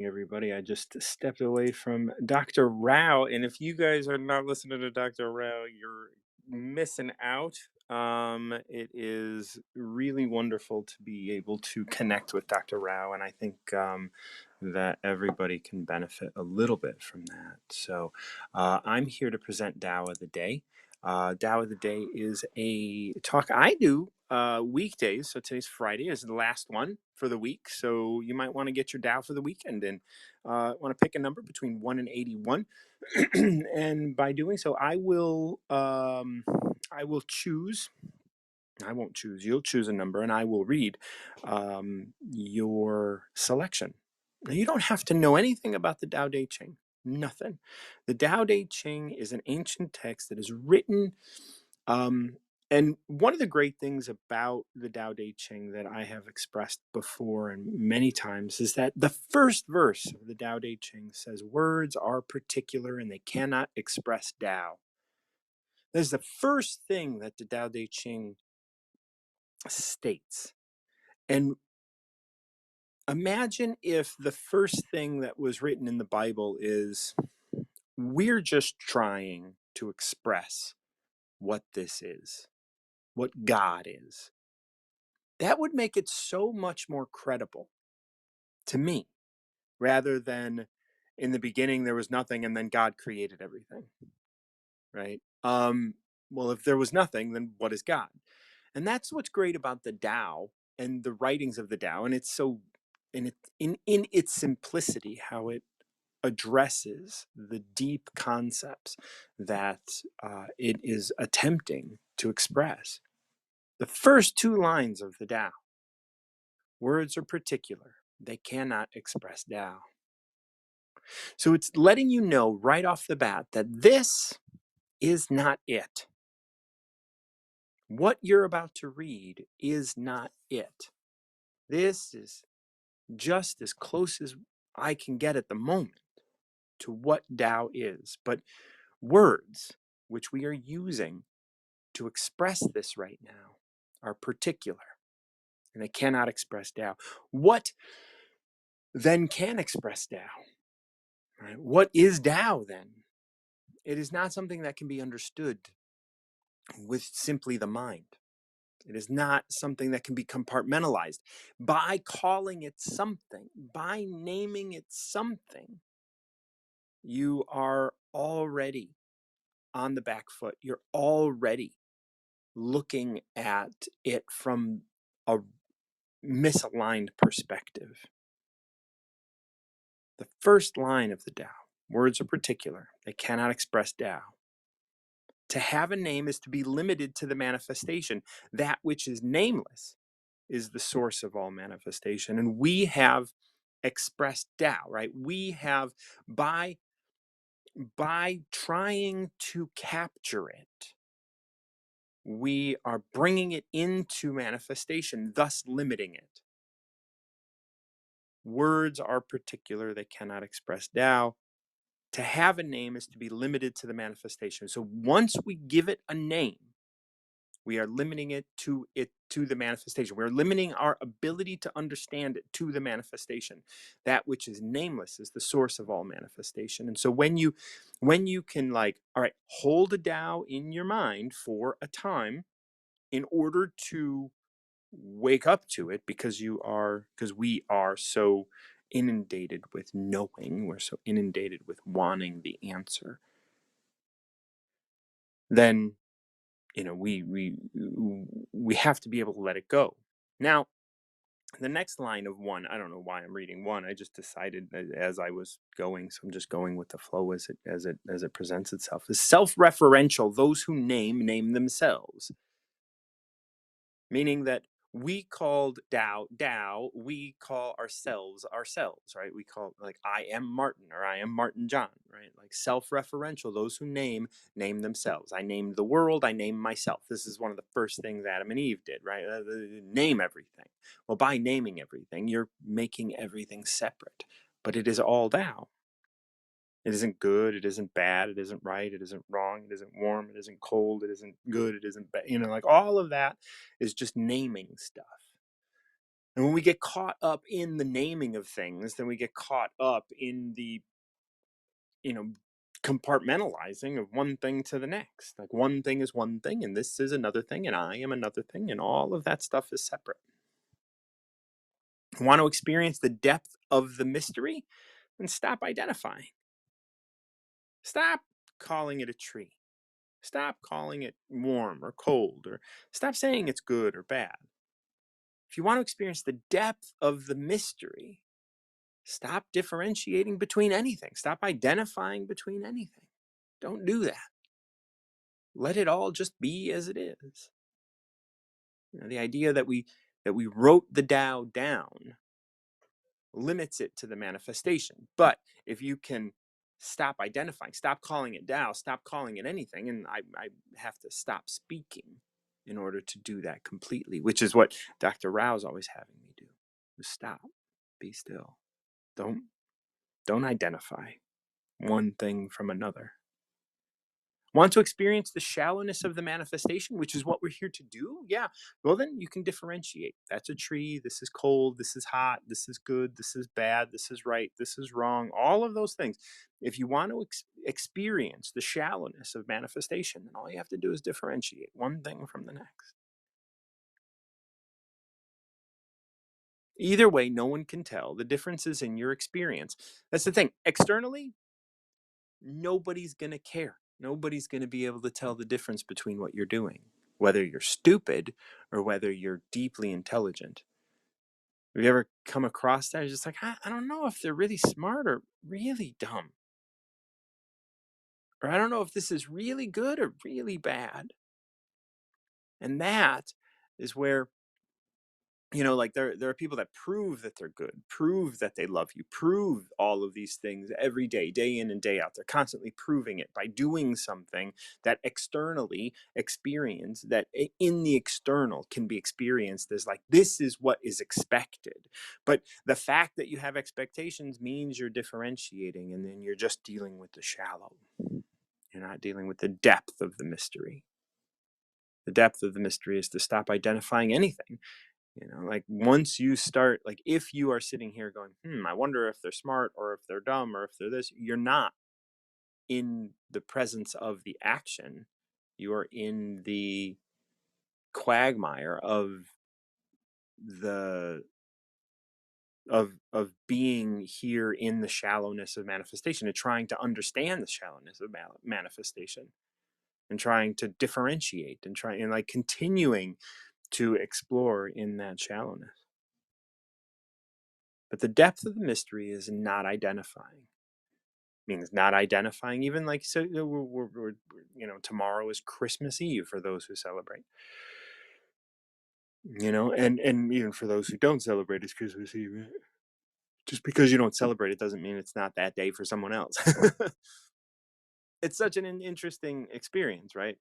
Everybody. I just stepped away from Dr. Rao, and if you guys are not listening to Dr. Rao, you're missing out. It is really wonderful to be able to connect with Dr. Rao, and I think that everybody can benefit a little bit from that. So, I'm here to present Tao of the Day. Tao of the Day is a talk I do weekdays. So today's Friday is the last one for the week. So you might want to get your Tao for the weekend and want to pick a number between 1 and 81. And by doing so, I will choose. I won't choose. You'll choose a number, and I will read your selection. Now, you don't have to know anything about the Tao Te Ching. Nothing. The Tao Te Ching is an ancient text that is written. And one of the great things about the Tao Te Ching that I have expressed before and many times is that the first verse of the Tao Te Ching says, "Words are particular and they cannot express Tao." That is the first thing that the Tao Te Ching states. And imagine if the first thing that was written in the Bible is, "We're just trying to express what this is, what God is." That would make it so much more credible to me, rather than in the beginning there was nothing and then God created everything, right? Well, if there was nothing, then what is God? And that's what's great about the Tao and the writings of the Tao, and it's so in its simplicity, how it addresses the deep concepts that it is attempting to express. The first two lines of the Tao: "Words are particular; they cannot express Tao." So it's letting you know right off the bat that this is not it. What you're about to read is not it. This is just as close as I can get at the moment to what Tao is. But words, which we are using to express this right now, are particular and they cannot express Tao. What then can express Tao? Right? What is Tao then? It is not something that can be understood with simply the mind. It is not something that can be compartmentalized. By calling it something, by naming it something, you are already on the back foot. You're already looking at it from a misaligned perspective. The first line of the Tao: "Words are particular, they cannot express Tao." To have a name is to be limited to the manifestation. That which is nameless is the source of all manifestation. And we have expressed Tao, right? We have, by trying to capture it, we are bringing it into manifestation, thus limiting it. Words are particular, they cannot express Tao. To have a name is to be limited to the manifestation. So once we give it a name, we are limiting it to the manifestation. We're limiting our ability to understand it to the manifestation. That which is nameless is the source of all manifestation. And so when you can, like, all right, hold a Tao in your mind for a time in order to wake up to it, because we are so inundated with knowing, we're so inundated with wanting the answer, then we have to be able to let it go. Now, the next line of one, I don't know why I'm reading one. I just decided as I was going, so I'm just going with the flow as it presents itself. Is self-referential. Those who name themselves. Meaning that we called Tao, we call ourselves, right? We call, like, I am Martin, or I am Martin John, right? Like, self-referential, those who name themselves. I named the world, I named myself. This is one of the first things Adam and Eve did, right? Name everything. Well, by naming everything, you're making everything separate, but it is all Tao. It isn't good, it isn't bad, it isn't right, it isn't wrong, it isn't warm, it isn't cold, it isn't good, it isn't bad. Like, all of that is just naming stuff. And when we get caught up in the naming of things, then we get caught up in the, you know, compartmentalizing of one thing to the next. Like one thing is one thing, and this is another thing, and I am another thing, and all of that stuff is separate. Want to experience the depth of the mystery? Then stop identifying. Stop calling it a tree. Stop calling it warm or cold, or stop saying it's good or bad. If you want to experience the depth of the mystery, stop differentiating between anything. Stop identifying between anything. Don't do that. Let it all just be as it is. The idea that we wrote the Tao down limits it to the manifestation. But if you can stop identifying, stop calling it Tao, stop calling it anything, and I have to stop speaking in order to do that completely, which is what Dr. Rao's always having me do. Just stop, be still. Don't identify one thing from another. Want to experience the shallowness of the manifestation, which is what we're here to do? Yeah. Well, then you can differentiate. That's a tree. This is cold. This is hot. This is good. This is bad. This is right. This is wrong. All of those things. If you want to experience the shallowness of manifestation, then all you have to do is differentiate one thing from the next. Either way, no one can tell. The difference is in your experience. That's the thing. Externally, nobody's going to care. Nobody's going to be able to tell the difference between what you're doing, whether you're stupid or whether you're deeply intelligent. Have you ever come across that? It's just like, I don't know if they're really smart or really dumb. Or I don't know if this is really good or really bad. And that is where, like there are people that prove that they're good, prove that they love you, prove all of these things every day, day in and day out. They're constantly proving it by doing something that externally experience, that in the external can be experienced as like, this is what is expected. But the fact that you have expectations means you're differentiating, and then you're just dealing with the shallow. You're not dealing with the depth of the mystery. The depth of the mystery is to stop identifying anything. Like once you start, like if you are sitting here going, I wonder if they're smart or if they're dumb or if they're this, you're not in the presence of the action. You are in the quagmire of the of being here in the shallowness of manifestation and trying to understand the shallowness of manifestation and trying to differentiate and trying and like continuing to explore in that shallowness. But the depth of the mystery is not identifying. Means not identifying, even like, so tomorrow is Christmas Eve for those who celebrate, and even for those who don't celebrate, it's Christmas Eve. Just because you don't celebrate it doesn't mean it's not that day for someone else. It's such an interesting experience, right?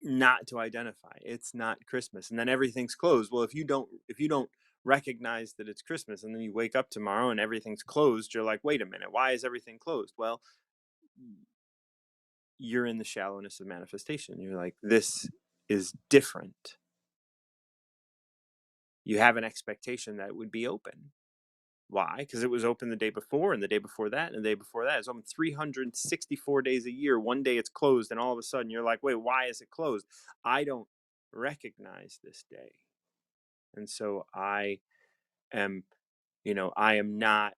Not to identify, it's not Christmas, and then everything's closed. Well, if you don't recognize that it's Christmas, and then you wake up tomorrow and everything's closed, you're like, wait a minute, why is everything closed? Well, you're in the shallowness of manifestation. You're like, this is different. You have an expectation that it would be open. Why? Because it was open the day before, and the day before that, and the day before that. It's open 364 days a year. One day it's closed, and all of a sudden you're like, wait, why is it closed? I don't recognize this day. And so am, I am not,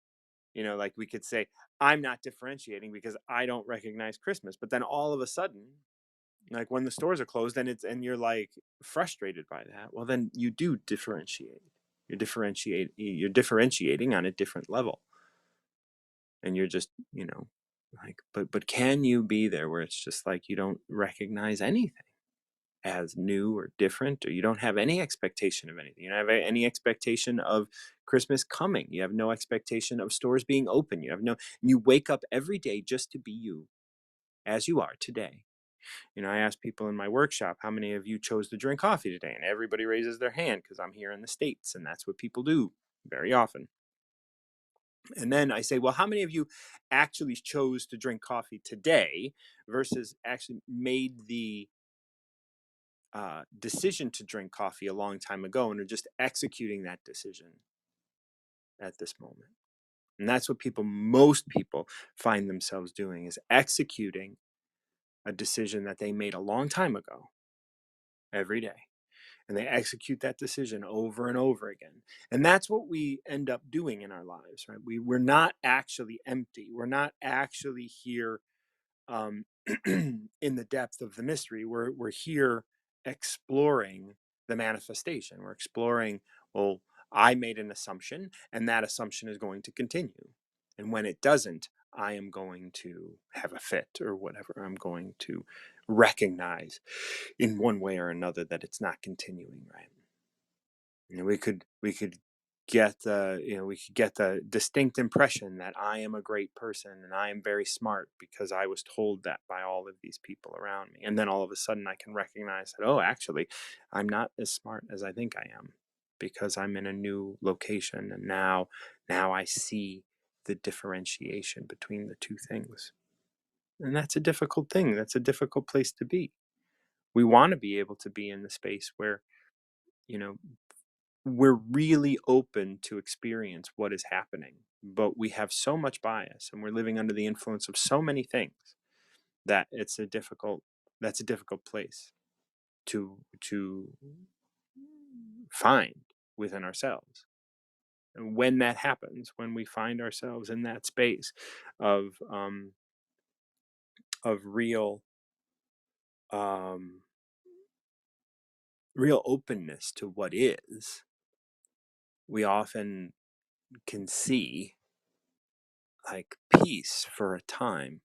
like we could say, I'm not differentiating because I don't recognize Christmas. But then all of a sudden, like when the stores are closed and you're like frustrated by that, well, then you do differentiate. You're differentiating on a different level. And you're just, like, but can you be there where it's just like you don't recognize anything as new or different, or you don't have any expectation of anything? You don't have any expectation of Christmas coming. You have no expectation of stores being open. You wake up every day just to be you as you are today. I ask people in my workshop, how many of you chose to drink coffee today? And everybody raises their hand because I'm here in the States, and that's what people do very often. And then I say, well, how many of you actually chose to drink coffee today versus actually made the decision to drink coffee a long time ago and are just executing that decision at this moment. And that's what most people find themselves doing, is executing a decision that they made a long time ago every day. And they execute that decision over and over again. And that's what we end up doing in our lives, right? We're not actually empty. We're not actually here um, in the depth of the mystery. We're here exploring the manifestation. We're exploring, well, I made an assumption, and that assumption is going to continue. And when it doesn't, I am going to have a fit or whatever. I'm going to recognize in one way or another that it's not continuing, right? You know, we could get the distinct impression that I am a great person and I am very smart because I was told that by all of these people around me. And then all of a sudden I can recognize that, oh, actually, I'm not as smart as I think I am because I'm in a new location, and now I see the differentiation between the two things. And that's a difficult thing. That's a difficult place to be. We want to be able to be in the space where, you know, we're really open to experience what is happening, but we have so much bias and we're living under the influence of so many things that that's a difficult place to find within ourselves. And when that happens, when we find ourselves in that space of real um, real openness to what is, we often can see like peace for a time,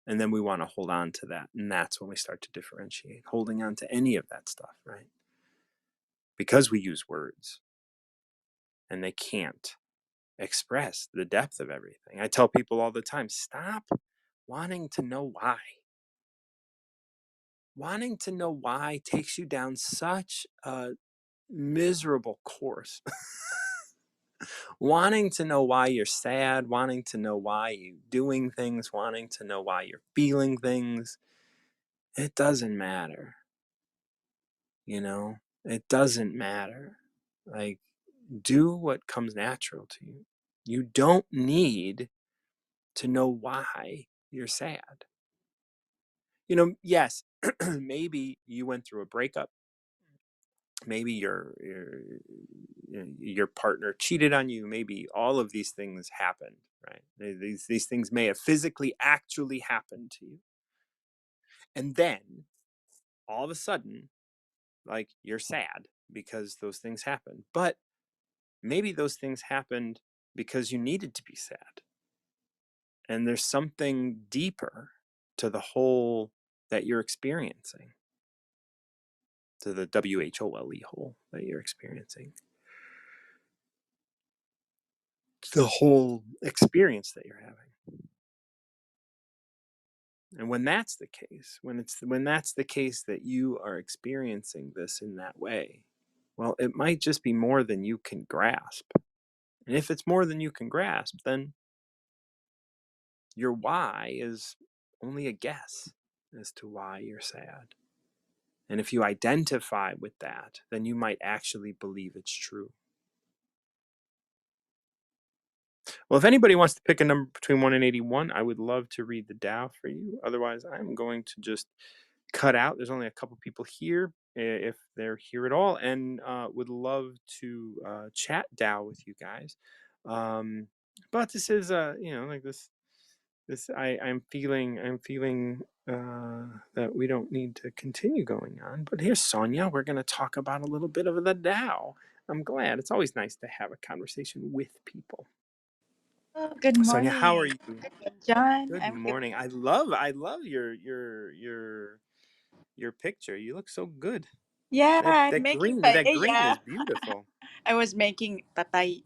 and then we want to hold on to that, and that's when we start to differentiate, holding on to any of that stuff, right? Because we use words and they can't express the depth of everything. I tell people all the time, stop wanting to know why. Wanting to know why takes you down such a miserable course. Wanting to know why you're sad, wanting to know why you're doing things, wanting to know why you're feeling things, it doesn't matter. You know, it doesn't matter. Like, do what comes natural to you. You don't need to know why you're sad. You know, yes, maybe you went through a breakup. Maybe your partner cheated on you. Maybe all of these things happened, right? These things may have physically actually happened to you. And then all of a sudden, like, you're sad because those things happened. But maybe those things happened because you needed to be sad. And there's something deeper to the whole that you're experiencing, to the WHOLE whole that you're experiencing, to the whole experience that you're having. And when that's the case, when that's the case that you are experiencing this in that way, well, it might just be more than you can grasp. And if it's more than you can grasp, then your why is only a guess as to why you're sad. And if you identify with that, then you might actually believe it's true. Well, if anybody wants to pick a number between 1 and 81, I would love to read the Tao for you. Otherwise, I'm going to just cut out. There's only a couple people here, if they're here at all, and would love to chat Tao with you guys. But this is, like this. I'm feeling that we don't need to continue going on. But here's Sonia. We're going to talk about a little bit of the Tao. I'm glad. It's always nice to have a conversation with people. Oh, good Sonia, how are morning, you? John. Good I'm good. morning. I love your picture. You look so good. Yeah, That I'm that making green that green paella. is beautiful. I was making paella,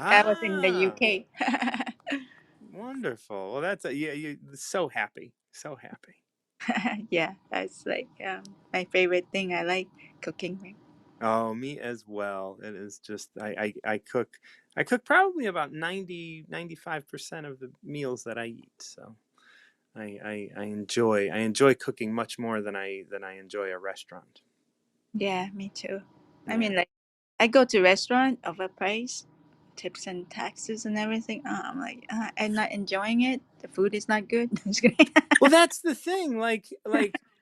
I was in the Ah, UK. wonderful. Well, that's yeah. You so happy, so happy. Yeah, that's like my favorite thing. I like cooking. Right? Oh, me as well. It is just I cook probably about 95% of the meals that I eat. So I enjoy cooking much more than I enjoy a restaurant. Yeah, me too. I Yeah. mean, like, I go to restaurant overpriced, tips and taxes and everything. I'm like, I'm not enjoying it. The food is not good. Just kidding. Well, that's the thing. Like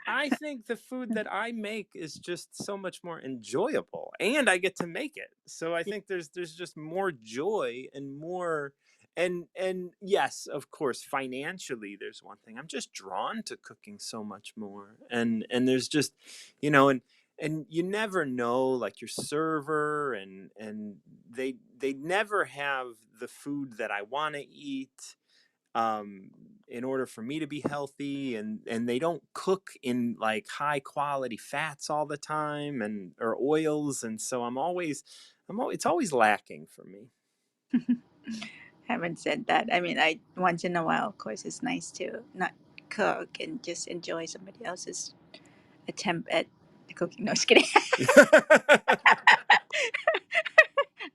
I think the food that I make is just so much more enjoyable, and I get to make it. So I think there's just more joy and more, and yes, of course, financially there's one thing. I'm just drawn to cooking so much more. And there's just, and you never know, like your server, and they never have the food that I want to eat, um in order for me to be healthy, and they don't cook in like high quality fats all the time, and or oils, and so it's always lacking for me. Haven't said that. I mean, I once in a while, of course, it's nice to not cook and just enjoy somebody else's attempt at cooking. No, just kidding.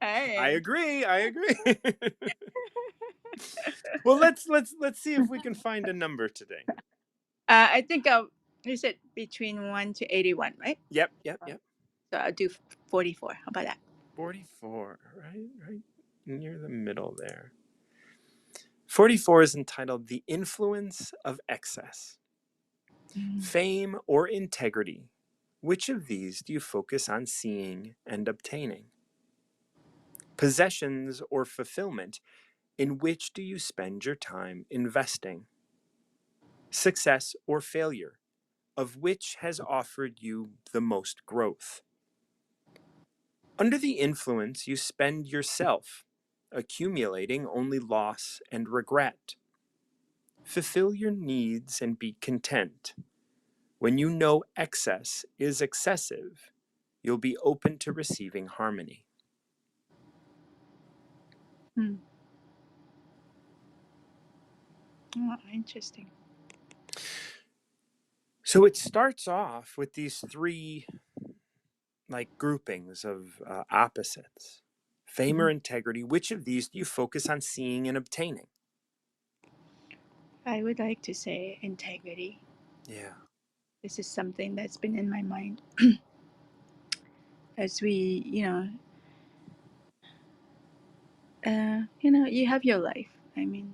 I Alright. agree, I agree. Well, let's see if we can find a number today. I think you said between 1 to 81, right? Yep, yep, yep. So I'll do 44. How about that? 44, right near the middle there. 44 is entitled The Influence of Excess. Mm. Fame or integrity? Which of these do you focus on seeing and obtaining? Possessions or fulfillment? In which do you spend your time investing? Success or failure? Of which has offered you the most growth? Under the influence, you spend yourself, accumulating only loss and regret. Fulfill your needs and be content. When you know excess is excessive, you'll be open to receiving harmony. Hmm. Oh, interesting. So it starts off with these three like groupings of opposites. Fame or Mhm. integrity, which of these do you focus on seeing and obtaining? I would like to say integrity. Yeah. This is something that's been in my mind as we, you have your life. I mean,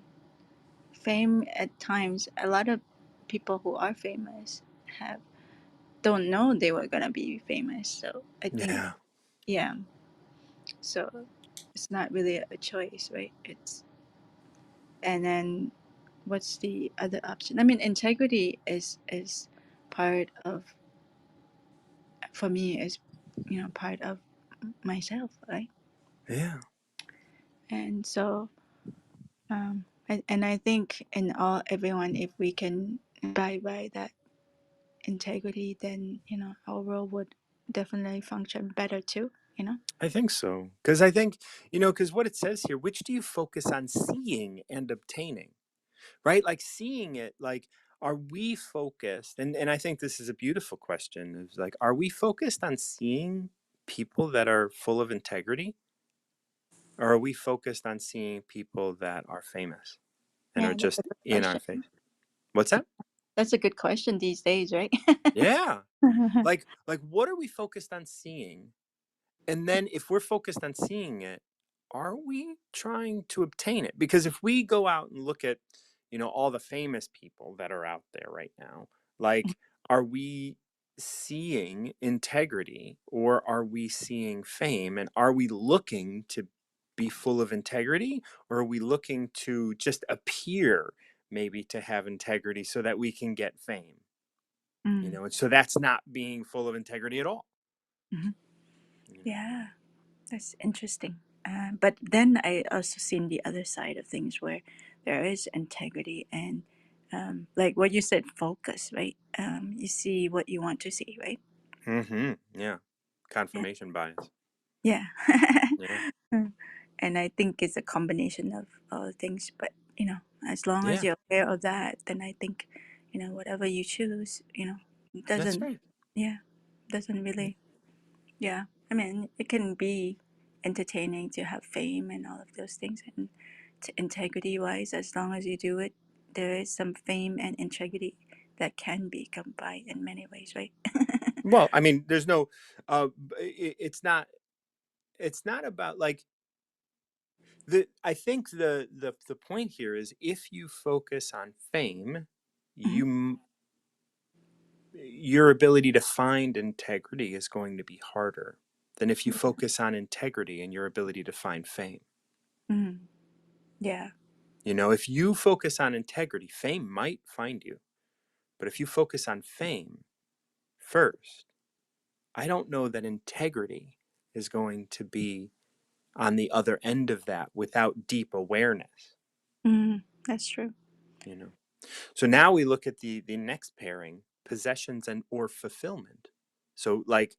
fame at times, a lot of people who are famous have don't know they were gonna be famous. So I think, Yeah. yeah. So it's not really a choice, right? It's and then what's the other option? I mean, integrity is part of for me is part of myself, right? Yeah. And so and I think in all everyone, if we can abide by that integrity, then our world would definitely function better too. I think so. Because I think, because what it says here, which do you focus on seeing and obtaining? Right? Like seeing it, like, are we focused? And I think this is a beautiful question. Is like, are we focused on seeing people that are full of integrity? Or are we focused on seeing people that are famous and are Yeah, that's a just good in our question. face? What's that? That's a good question these days, right? Yeah. Like what are we focused on seeing? And then if we're focused on seeing it, are we trying to obtain it? Because if we go out and look at, all the famous people that are out there right now, like, are we seeing integrity or are we seeing fame? And are we looking to be full of integrity, or are we looking to just appear maybe to have integrity so that we can get fame? Mm, And so that's not being full of integrity at all. mhm. You know? Yeah, that's interesting. But then I also seen the other side of things where there is integrity and, like what you said, focus, right? You see what you want to see, right? Yeah. Yeah. Confirmation bias. Yeah. Yeah. Mm. And I think it's a combination of all things. But, as long as Yeah. you're aware of that, then I think, whatever you choose, it That's doesn't, right. yeah, doesn't really, yeah. I mean, it can be entertaining to have fame and all of those things. And to integrity wise, as long as you do it, there is some fame and integrity that can be combined in many ways, right? Well, I mean, there's no, it's not about like I think the point here is if you focus on fame, Mhm. your ability to find integrity is going to be harder than if you Yeah. focus on integrity and your ability to find fame. Mm. Yeah. You know, if you focus on integrity, fame might find you. But if you focus on fame first, I don't know that integrity is going to be on the other end of that without deep awareness, That's true. you know. So now we look at the next pairing, possessions and or fulfillment. So like,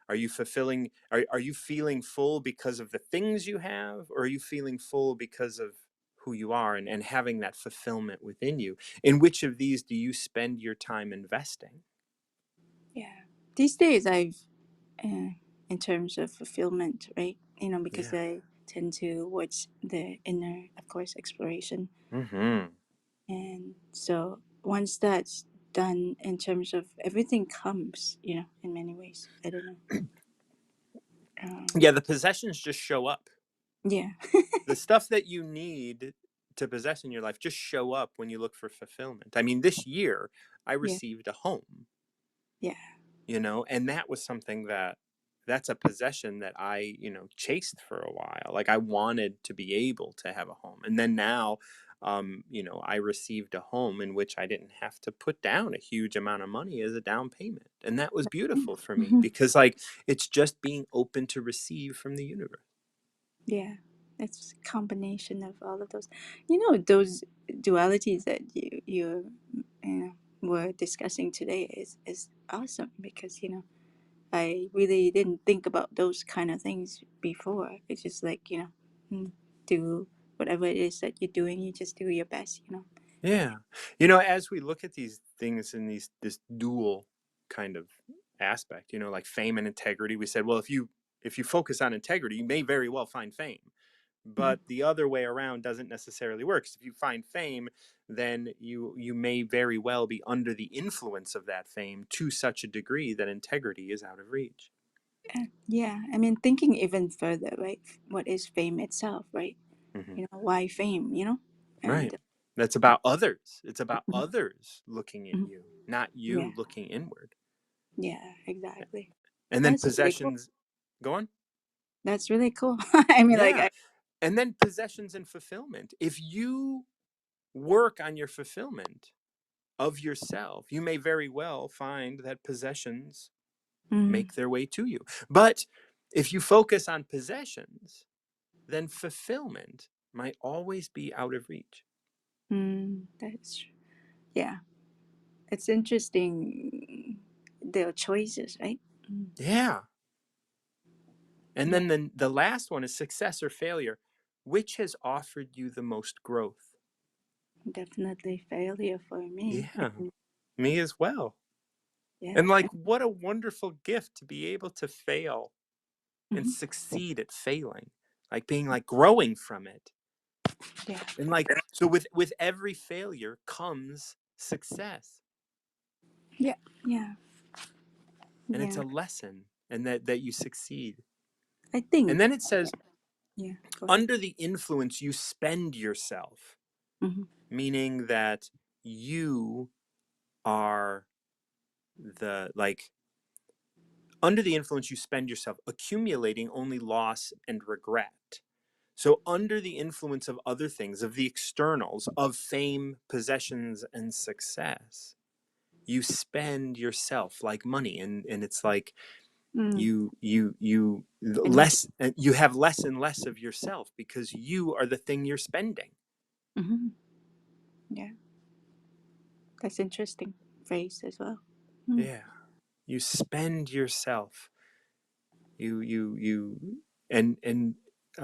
are you fulfilling, are you feeling full because of the things you have, or are you feeling full because of who you are and having that fulfillment within you? In which of these do you spend your time investing? Yeah. These days, uh, in terms of fulfillment, right? Because Yeah. I tend to watch the inner, of course, exploration. Mm-hmm. And so once that's done, in terms of everything comes, in many ways. I don't know. Yeah, the possessions just show up. Yeah. The stuff that you need to possess in your life just show up when you look for fulfillment. I mean, this year I Yeah. received a home, Yeah. you know, and that was something that's a possession that I, chased for a while. Like I wanted to be able to have a home. And then now, I received a home in which I didn't have to put down a huge amount of money as a down payment. And that was beautiful for me Mhm. because like it's just being open to receive from the universe. Yeah. It's a combination of all of those. Those dualities that were discussing today is awesome because I really didn't think about those kind of things before. It's just like, do whatever it is that you're doing, you just do your best. Yeah. You know, as we look at these things in this dual kind of aspect, like fame and integrity, we said, well, if you focus on integrity, you may very well find fame. Mhm. But the other way around doesn't necessarily work. 'Cause if you find fame, then you may very well be under the influence of that fame to such a degree that integrity is out of reach. Yeah, I mean, thinking even further, right? What is fame itself, right? Hmm. Why fame, Right. And That's uh, about others. It's about mhm, others looking at mhm. you, not you Yeah, looking inward. yeah, exactly. And then That's really cool. possessions, go on. That's really cool. I mean, like, Yeah. And then possessions and fulfillment. If you work on your fulfillment of yourself, you may very well find that possessions mm, make their way to you. But if you focus on possessions, then fulfillment might always be out of reach. that's, yeah, it's interesting. Their choices, right? Mm, Yeah. And then yeah, the last one is success or failure. Which has offered you the most growth? definitely failure for me. Yeah, me as well. Yeah. And like, what a wonderful gift to be able to fail and Mhm. succeed at failing, like being like growing from it. Yeah, And like, so with every failure comes success. yeah, yeah, And it's yeah. a lesson and that you succeed. I And think, then it says, yeah, go ahead. under the influence, you spend yourself, Hmm. meaning that you are the like under the influence, you spend yourself accumulating only loss and regret. So, under the influence of other things, of the externals, of fame, possessions, and success, you spend yourself like money, and it's like Mm. you Energy. less, you have less and less of yourself because you are the thing you're spending. Hmm. Yeah, that's interesting phrase as well. Mm. Yeah, you spend yourself. You and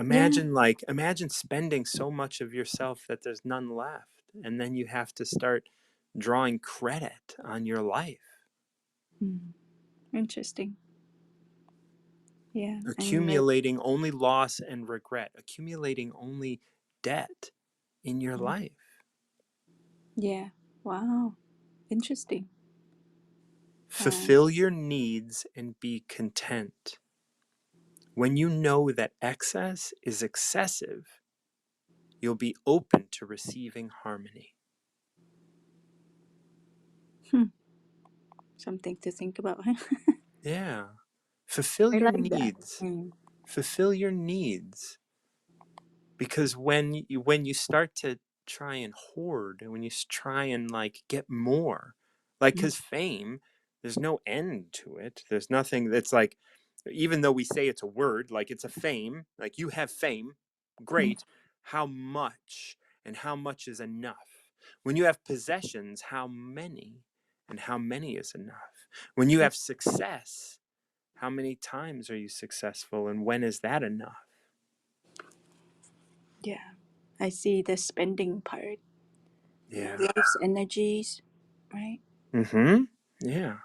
Yeah. imagine spending so much of yourself that there's none left, and then you have to start drawing credit on your life, Mm. Interesting. Yeah, I mean, like, accumulating only loss and regret, accumulating only debt in your mm, life. Yeah. Wow. Interesting. Uh, Fulfill your needs and be content. When you know that excess is excessive, you'll be open to receiving harmony. hmm. Something to think about. Yeah. Fulfill I your like that. needs. Fulfill your needs. Because when you start to try and hoard, and when you try and like get more, like, Mm, because fame, there's no end to it. There's nothing that's like, even though we say it's a word, like it's a fame, like you have fame, mm, great. How much, and how much is enough? When you have possessions, how many, and how many is enough? When you yeah. have success, how many times are you successful, and when is that enough? Yeah. I see the spending part. Yeah. Life's energies, right? Mm-hmm. Yeah.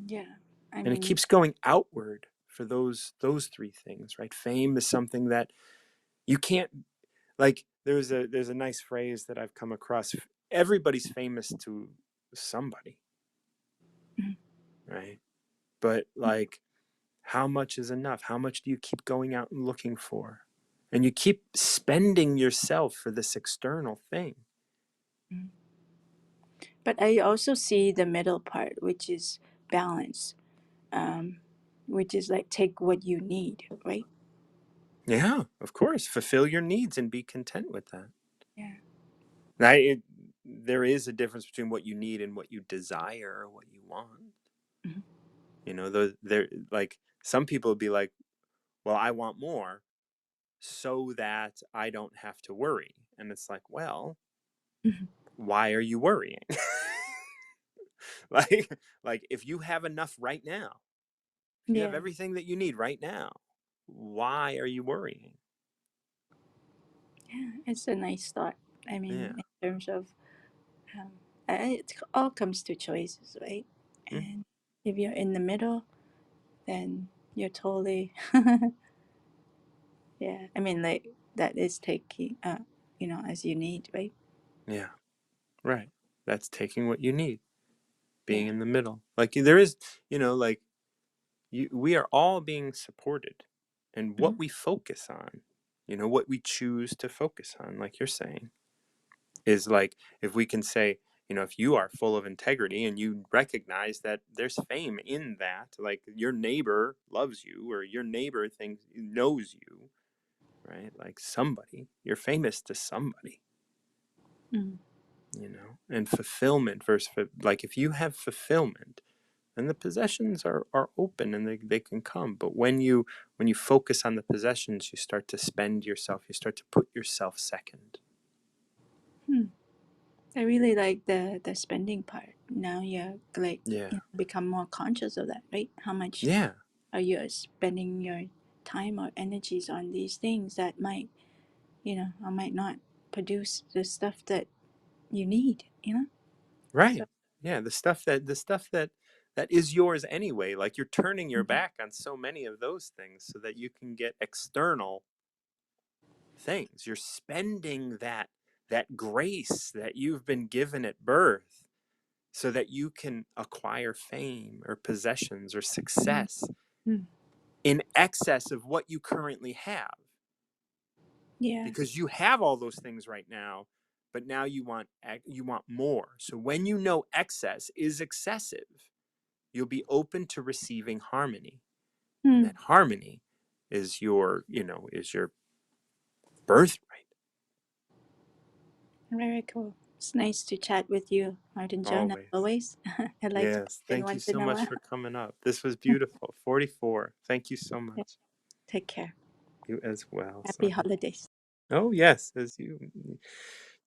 Yeah. I And it mean, keeps going outward for those three things, right? Fame is something that you can't, like, there's a nice phrase that I've come across. Everybody's famous to somebody, mm, right? But like, how much is enough? How much do you keep going out and looking for? And you keep spending yourself for this external thing. mm. But I also see the middle part, which is balance, um, which is like take what you need, right? Yeah, of course. Fulfill your needs and be content with that. Yeah. Now, there is a difference between what you need and what you desire or what you want. Mhm. There, like, some people would be like, "Well, I want more so that I don't have to worry," and it's like, "Well, Mhm. why are you worrying?" like, if you have enough right now, if you have Yeah. everything that you need right now, why are you worrying? Yeah. It's a nice thought. I Yeah. mean, in terms of, um, it all comes to choices, right? Mhm. And if you're in the middle, then you're totally, yeah. I mean, like that is taking, as you need, right? Yeah. Right. That's taking what you need, being Yeah. in the middle. Like, there is, like, we are all being supported, and Mhm. what we focus on, what we choose to focus on, like you're saying, is like, if we can say, if you are full of integrity and you recognize that there's fame in that, like your neighbor loves you, or your neighbor thinks knows you, right? Like, you're famous to somebody, Mm. and fulfillment versus, like, if you have fulfillment, and the possessions are open, and they can come. But when you focus on the possessions, you start to spend yourself, you start to put yourself second. Hmm. I really like the spending part. Now you're like Yeah. become more conscious of that, right? How much Yeah. are you spending your time or energies on these things that might, or might not produce the stuff that you need, So, Right. Yeah, the stuff that is yours anyway, like, you're turning your mhm. back on so many of those things so that you can get external things. You're spending that grace that you've been given at birth so that you can acquire fame or possessions or Mm, success mm. in excess of what you currently have, Yeah. because you have all those things right now, but now you want more. So when you know excess is excessive, you'll be open to receiving harmony, and Mm. that harmony is your birthright. Very cool. It's nice to chat with you, Martin John, as Always. always. I like to pop Yes, in thank you once so in a much while. for coming up. This was beautiful. 44. Thank you so Yeah. much. Take care. You as well, Happy son. holidays. Oh, yes, as you.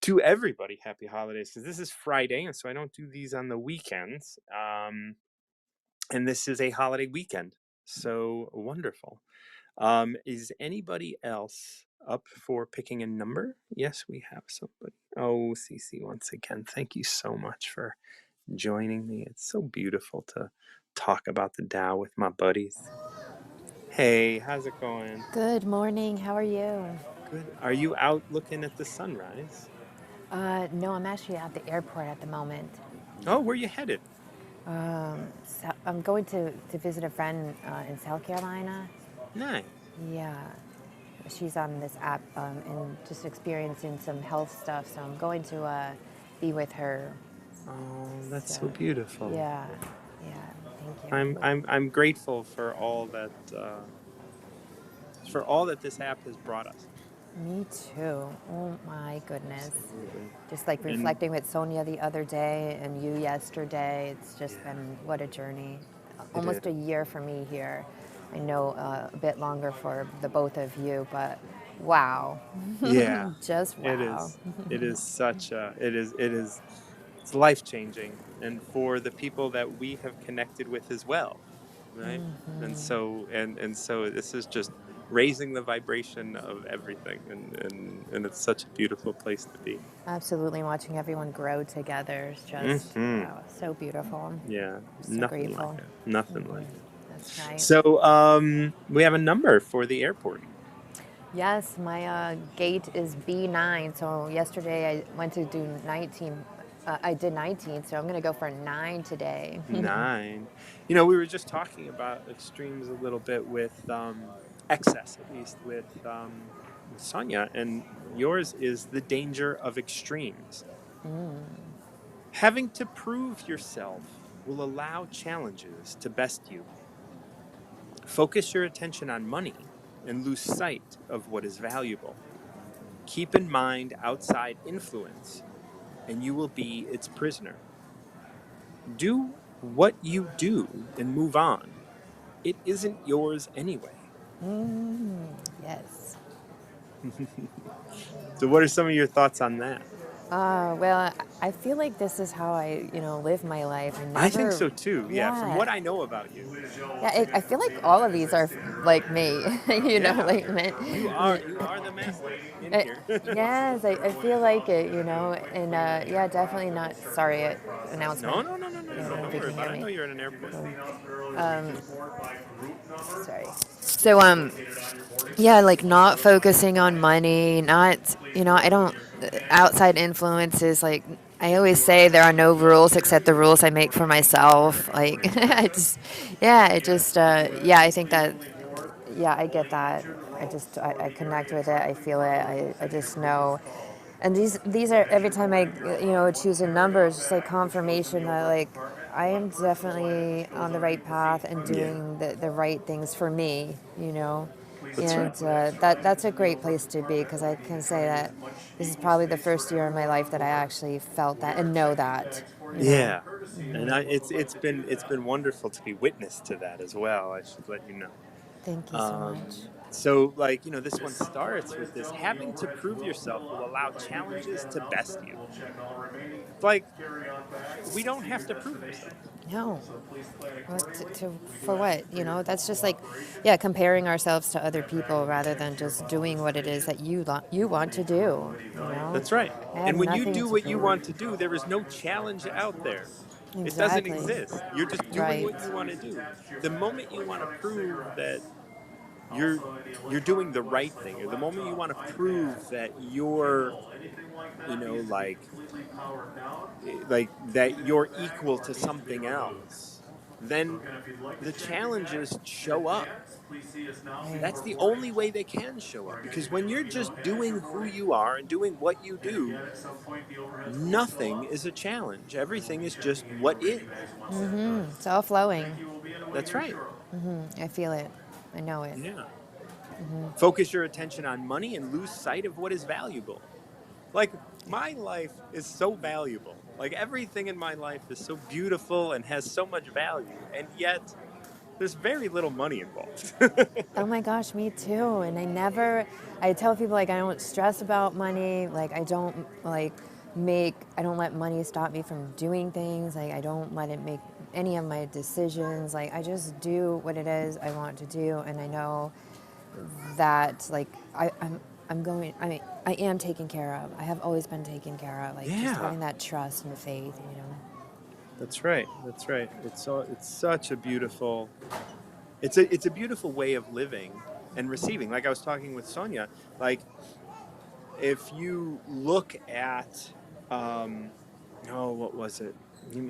To everybody, happy holidays, because this is Friday, and so I don't do these on the weekends. And this is a holiday weekend. So wonderful. Is anybody else up for picking a number? Yes, we have somebody. Oh, Cece, once again, thank you so much for joining me. It's so beautiful to talk about the Tao with my buddies. Hey, how's it going? Good morning. How are you? Good. Are you out looking at the sunrise? No, I'm actually at the airport at the moment. Oh, where are you headed? So I'm going to visit a friend in South Carolina. Nice. Yeah, she's on this app and just experiencing some health stuff. So I'm going to be with her. Oh, that's So so beautiful. yeah, yeah. Thank I'm you. I'm I'm grateful for all that this app has brought us. Me too. Oh my goodness. Absolutely. Just like And reflecting with Sonia the other day and you yesterday. It's just yeah, been what a journey. it is. Almost a year for me here. I know a bit longer for the both of you, but wow. Yeah, Just it wow. is. It is such a, it's life changing. And for the people that we have connected with as well, right? And so this is just raising the vibration of everything. And it's such a beautiful place to be. Absolutely watching everyone grow together is just Hmm. wow, so beautiful. Yeah, So nothing like grateful. it. Nothing like it. That's right. So, we have a number for the airport. Yes, my gate is B9. So yesterday I went to do 19. I did 19, so I'm going to go for 9 today. 9. We were just talking about extremes a little bit with excess, at least with Sonia, and yours is the danger of extremes. Having to prove yourself will allow challenges to best you. Focus your attention on money and lose sight of what is valuable. Keep in mind outside influence, and you will be its prisoner. Do what you do and move on. It isn't yours anyway. Yes. So, what are some of your thoughts on that? Well, I feel like this is how I, live my life. I I think never, so too. Yeah, from what yeah, I know about you. yeah. I feel like all of these are like me, Yeah, like me. you are the master in Uh, here. yes, I feel like it, and yeah, definitely not. Sorry, No, announcement. no, no, no, no, Yeah, I no. don't know if Don't you worry can about hear it. I know me. you're in an airport. Sorry. So yeah, like not focusing on money, not I don't outside influences. Like I always say, there are no rules except the rules I make for myself. Like I just, yeah, it just, yeah, I think that, yeah, I get that. I connect with it. I feel it. I just know. And these are every time I choose a number, it's just like confirmation that like I am definitely on the right path and Yeah, doing the right things for me. that's And right. that's a great place to be because I can say that this is probably the first year in my life that I actually felt that and know that. You know. Yeah, and it's been wonderful to be witness to that as well. I should let you know. Thank you so much. So, like, this one starts with this: having to prove yourself will allow challenges to best you. It's like we don't have to prove ourselves. No. For what? That's just like, yeah, comparing ourselves to other people rather than just doing what it is that you want to do. That's right. I have And when you nothing do to what you prove. want to do, there is no challenge out there. It doesn't Exactly. exist. You're just doing Right. what you want to do. The moment you want to prove that you're you're doing the right thing, or the moment you want to prove that you're, like that you're equal to something else, then the challenges show up. That's the only way they can show up, because when you're just doing who you are and doing what you do, nothing is a challenge. Everything is just what is. It's all flowing. That's right. I feel it. I know it. Yeah. Focus your attention on money and lose sight of what is valuable. Like, my life is so valuable. Like, everything in my life is so beautiful and has so much value, and yet there's very little money involved. Oh my gosh, me too. And I tell people like I don't stress about money. Like I don't I don't let money stop me from doing things. Like I don't let it make any of my decisions. Like I just do what it is I want to do. And I know that like I'm going, I am taken care of. I have always been taken care of. Like just Yeah. having that trust and faith. That's right. That's right. It's such a beautiful, it's a beautiful way of living and receiving. Like I was talking with Sonia, like if you look at Oh, what was it?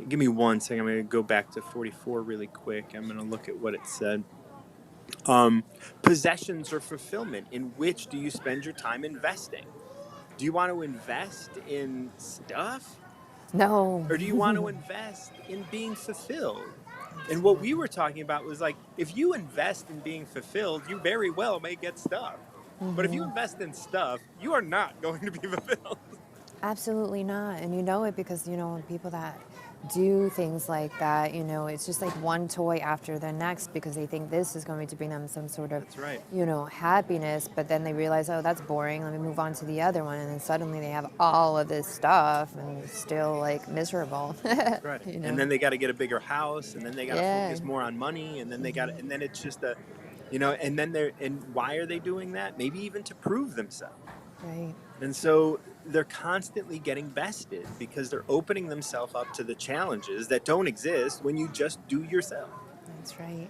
Give me 1 second. I'm going to go back to 44 really quick. I'm going to look at what it said. Possessions or fulfillment. In which do you spend your time investing? Do you want to invest in stuff, No. or do you want to invest in being fulfilled? And what we Absolutely. were talking about was like, if you invest in being fulfilled, you very well may get stuff. But if you invest in stuff, you are not going to be fulfilled. Absolutely not. And you know it because, when people that do things like that, it's just like one toy after the next because they think this is going to bring them some sort of, That's right. happiness. But then they realize, oh, that's boring. Let me move on to the other one. And then suddenly they have all of this stuff and still like miserable, That's right. And then they got to get a bigger house, and then they got to Yeah. focus more on money, and then and then it's just and then and why are they doing that? Maybe even to prove themselves. Right. And so they're constantly getting bested because they're opening themselves up to the challenges that don't exist when you just do yourself. That's right.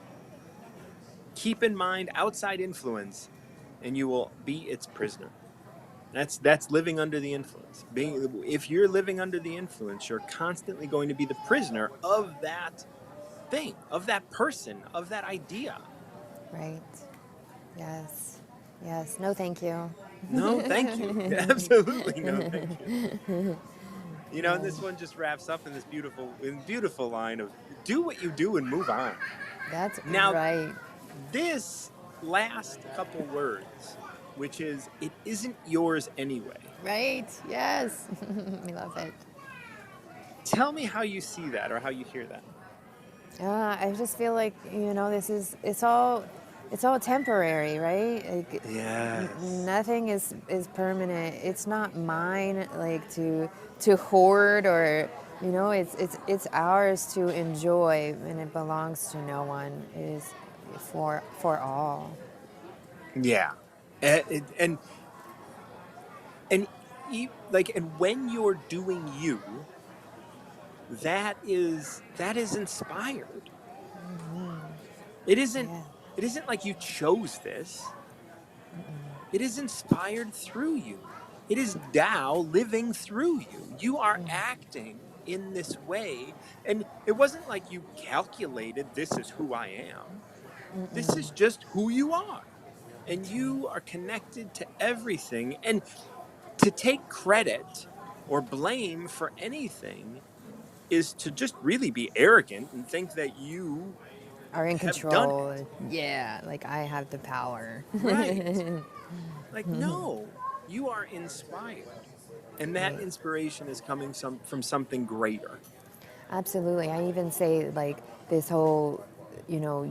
Keep in mind outside influence, and you will be its prisoner. That's living under the influence. If you're living under the influence, you're constantly going to be the prisoner of that thing, of that person, of that idea. Right. Yes. Yes. No, thank you. No, thank you. Absolutely no, thank you. And this one just wraps up in this beautiful line of do what you do and move on. That's Now, right. this last couple words, which is, it isn't yours anyway. Right. Yes. We love it. Tell me how you see that or how you hear that. I just feel like it's all temporary, right? Like Yes. nothing is permanent. It's not mine, like to hoard or it's ours to enjoy, and it belongs to no one. It is for all. Yeah. And and and when you're doing you, that is inspired. It isn't Yeah. it isn't like you chose this. It is inspired through you. It is Tao living through you. You are acting in this way. And it wasn't like you calculated, this is who I am. This is just who you are. And That's right. you are connected to everything. And to take credit or blame for anything is to just really be arrogant and think that you Are in have done control. it. Yeah, like I have the power. Right. Like, no, you are inspired. And that Right. inspiration is coming from something greater. Absolutely. I even say like this whole,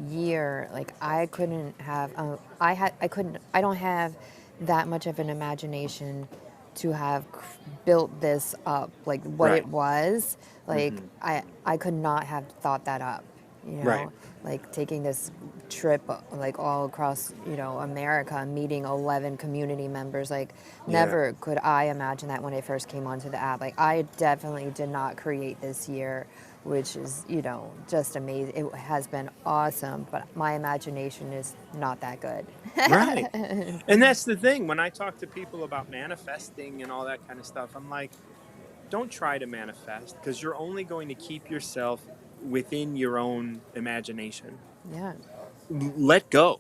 year, like I couldn't have, I couldn't, I don't have that much of an imagination to have built this up, like what it Right. was. Like Hmm. I could not have thought that up, Right. like taking this trip like all across, America, meeting 11 community members. Like Yeah. never could I imagine that when I first came onto the app. Like I definitely did not create this year, which is, just amazing. It has been awesome, but my imagination is not that good. Right. And that's the thing. When I talk to people about manifesting and all that kind of stuff, I'm like, don't try to manifest because you're only going to keep yourself within your own imagination. Yeah, Let go.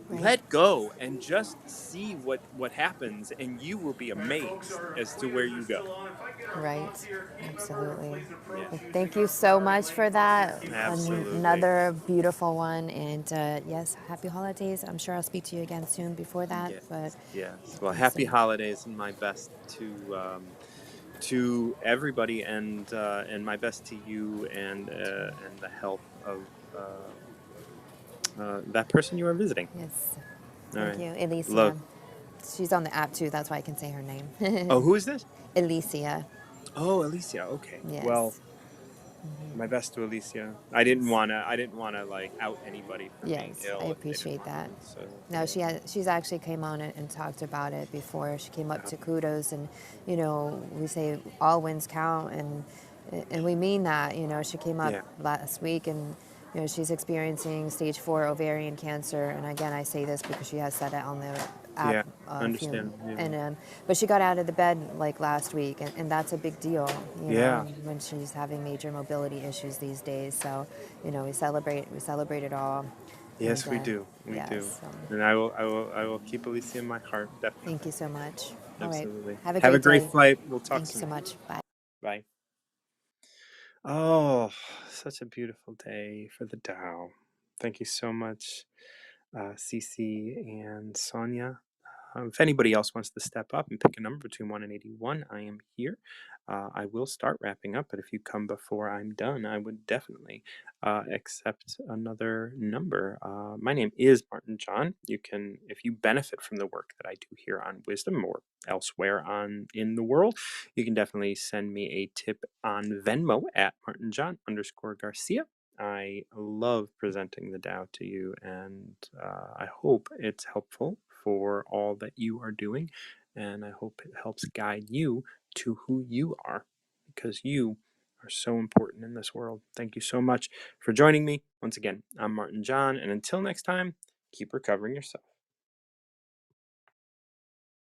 right, Let go and just see what happens, and you will be amazed as to where you go. right. Absolutely. Yeah. Well, thank you so much for that. Absolutely. Another beautiful one. And yes, happy holidays. I'm sure I'll speak to you again soon before that. But Yes, yes. Well, it's, happy holidays and my best to everybody, and my best to you, and the health of that person you are visiting. yes. All Thank right. you, Alicia. Love. She's on the app too. That's why I can say her Oh, name. who is this? Alicia. Oh, Alicia. Okay. Well, Yes. my best to Alicia. Yes. I didn't wanna like out anybody for being Yes, I ill if they didn't appreciate want that. to. So No, she's actually came on it and talked about it before. She came up yeah. to kudos, and we say all wins count, and we mean that. She came up Yeah. last week, and she's experiencing stage 4 ovarian cancer. And again, I say this because she has said it on the Yeah, few, understand. Yeah. but she got out of the bed like last week, and that's a big deal, Yeah. when she's having major mobility issues these days. So, we celebrate it all, and Yes, we do. We do. yes. And I will keep Alicia in my heart, Thank you definitely. so much. All right, Absolutely. have a Have a great great day. flight. We'll talk Thank you so soon. much. Bye. Bye. Oh, such a beautiful day for the Tao. Thank you so much, Cece and Sonia. If anybody else wants to step up and pick a number between 1 and 81, I am here. I will start wrapping up, but if you come before I'm done, I would definitely accept another number. My name is Martin John. You can, if you benefit from the work that I do here on Wisdom or elsewhere on in the world, you can definitely send me a tip on Venmo at martinjohn_Garcia. I love presenting the Tao to you, and I hope it's helpful for all that you are doing, and I hope it helps guide you to who you are, because you are so important in this world. Thank you so much for joining me. Once again, I'm Martin John, and until next time, keep recovering yourself.